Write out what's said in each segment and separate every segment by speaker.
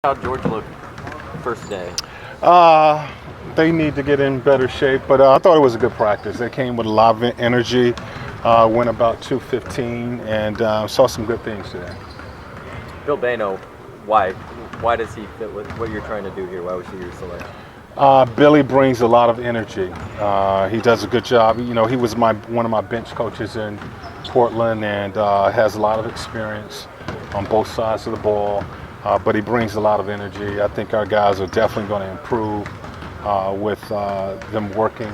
Speaker 1: How'd George look first day?
Speaker 2: Uh, they need to get in better shape, but I thought it was a good practice. They came with a lot of energy, went about 215, and saw some good things today.
Speaker 1: Bill Bano, why? Why does he fit with what you're trying to do here? Why was he your selection?
Speaker 2: Billy brings a lot of energy. He does a good job. You know, he was one of my bench coaches in Portland and has a lot of experience on both sides of the ball. But he brings a lot of energy. I think our guys are definitely going to improve with them working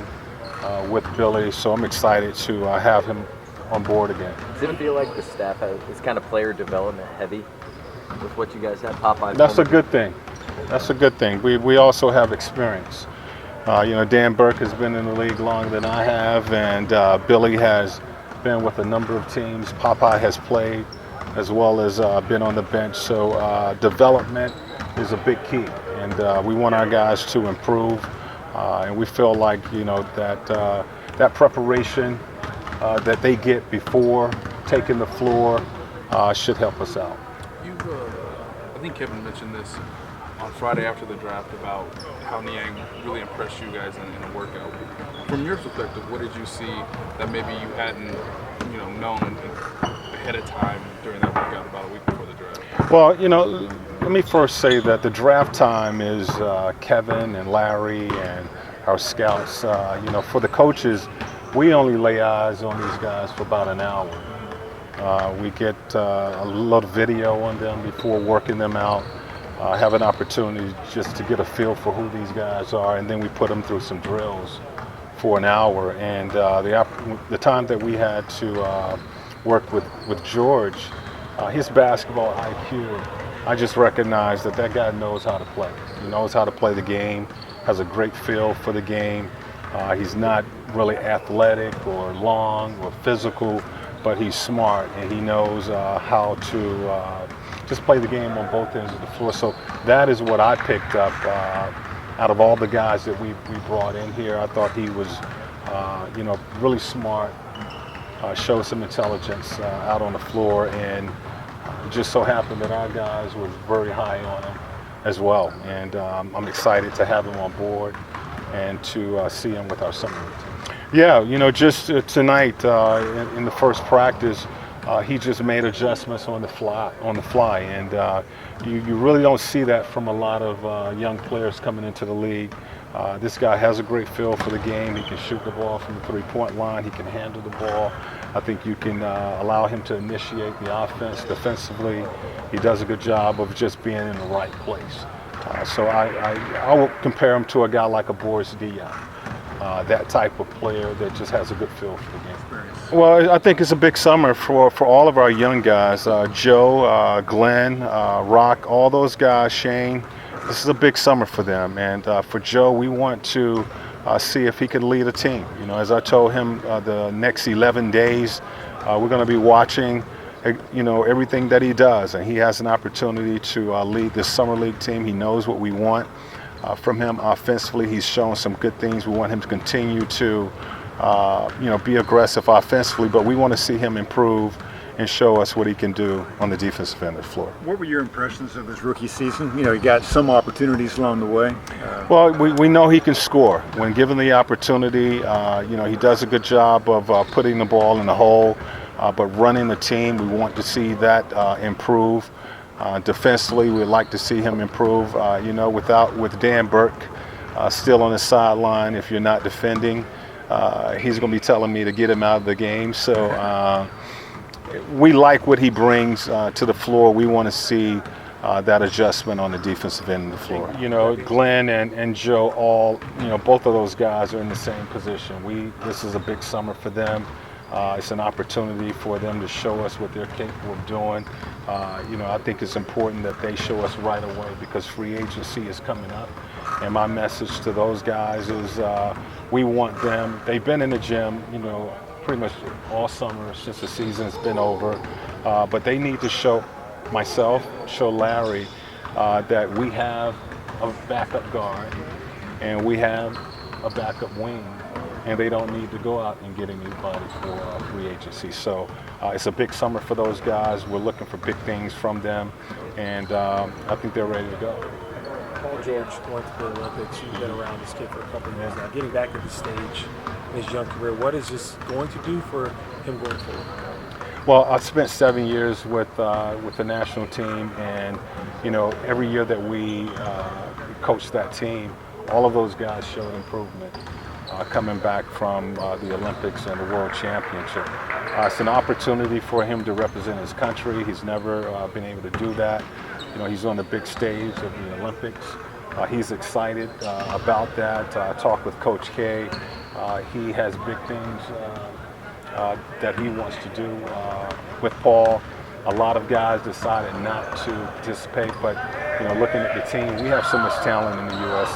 Speaker 2: with Billy. So I'm excited to have him on board again.
Speaker 1: Does it feel like the staff is kind of player development heavy with what you guys have? Popeye.
Speaker 2: That's a good thing. That's a good thing. We also have experience. Dan Burke has been in the league longer than I have, and Billy has been with a number of teams. Popeye has played as well as been on the bench. So development is a big key, and we want our guys to improve. And we feel like that preparation that they get before taking the floor should help us out.
Speaker 3: I think Kevin mentioned this on Friday after the draft about how Niang really impressed you guys in a workout. From your perspective, what did you see that maybe you hadn't, known ahead of time during that workout about a week before the draft?
Speaker 2: Well, let me first say that the draft time is Kevin and Larry and our scouts. For the coaches, we only lay eyes on these guys for about an hour. We get a lot of video on them before working them out. Have an opportunity just to get a feel for who these guys are, and then we put them through some drills for an hour. And the time that we had to work with George, his basketball IQ, I just recognized that guy knows how to play. He knows how to play the game, has a great feel for the game. He's not really athletic or long or physical, but he's smart and he knows how to just play the game on both ends of the floor. So that is what I picked up out of all the guys that we brought in here. I thought he was, really smart, showed some intelligence out on the floor, and it just so happened that our guys were very high on him as well. And I'm excited to have him on board and to see him with our summer team. Yeah, just tonight in the first practice, he just made adjustments on the fly, and you really don't see that from a lot of young players coming into the league. This guy has a great feel for the game. He can shoot the ball from the three-point line. He can handle the ball. I think you can allow him to initiate the offense defensively. He does a good job of just being in the right place. So I will compare him to a guy like a Boris Diaw. That type of player that just has a good feel for the game. Well, I think it's a big summer for all of our young guys. Joe, Glenn, Rock, all those guys, Shane. This is a big summer for them. And for Joe, we want to see if he can lead a team. As I told him, the next 11 days, we're going to be watching everything that he does. And he has an opportunity to lead this summer league team. He knows what we want from him offensively. He's shown some good things. We want him to continue to, be aggressive offensively, but we want to see him improve and show us what he can do on the defensive end of the floor.
Speaker 4: What were your impressions of his rookie season? He got some opportunities along the way.
Speaker 2: Well, we know he can score. When given the opportunity, he does a good job of putting the ball in the hole, but running the team, we want to see that improve. Defensively, we'd like to see him improve. With Dan Burke still on the sideline, if you're not defending, he's going to be telling me to get him out of the game. So we like what he brings to the floor. We want to see that adjustment on the defensive end of the floor. Glenn and Joe, all both of those guys are in the same position. This is a big summer for them. It's an opportunity for them to show us what they're capable of doing. I think it's important that they show us right away because free agency is coming up. And my message to those guys is we want them. They've been in the gym, pretty much all summer since the season's been over. But they need to show Larry that we have a backup guard and we have a backup wing and they don't need to go out and get anybody for free agency. So it's a big summer for those guys. We're looking for big things from them, and I think they're ready to go.
Speaker 5: Paul George going to the Olympics. You've been around this kid for a couple of years now. Getting back at the stage in his young career, what is this going to do for him going forward?
Speaker 2: Well, I spent 7 years with the national team, and every year that we coached that team, all of those guys showed improvement coming back from the Olympics and the World Championship. It's an opportunity for him to represent his country. He's never been able to do that. He's on the big stage of the Olympics. He's excited about that. I talked with Coach K. He has big things that he wants to do with Paul. A lot of guys decided not to participate, but looking at the team, we have so much talent in the U.S.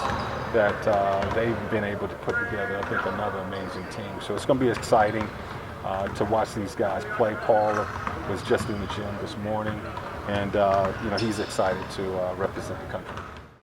Speaker 2: that they've been able to put together, I think, another amazing team. So it's going to be exciting to watch these guys play. Paul was just in the gym this morning, and he's excited to represent the country.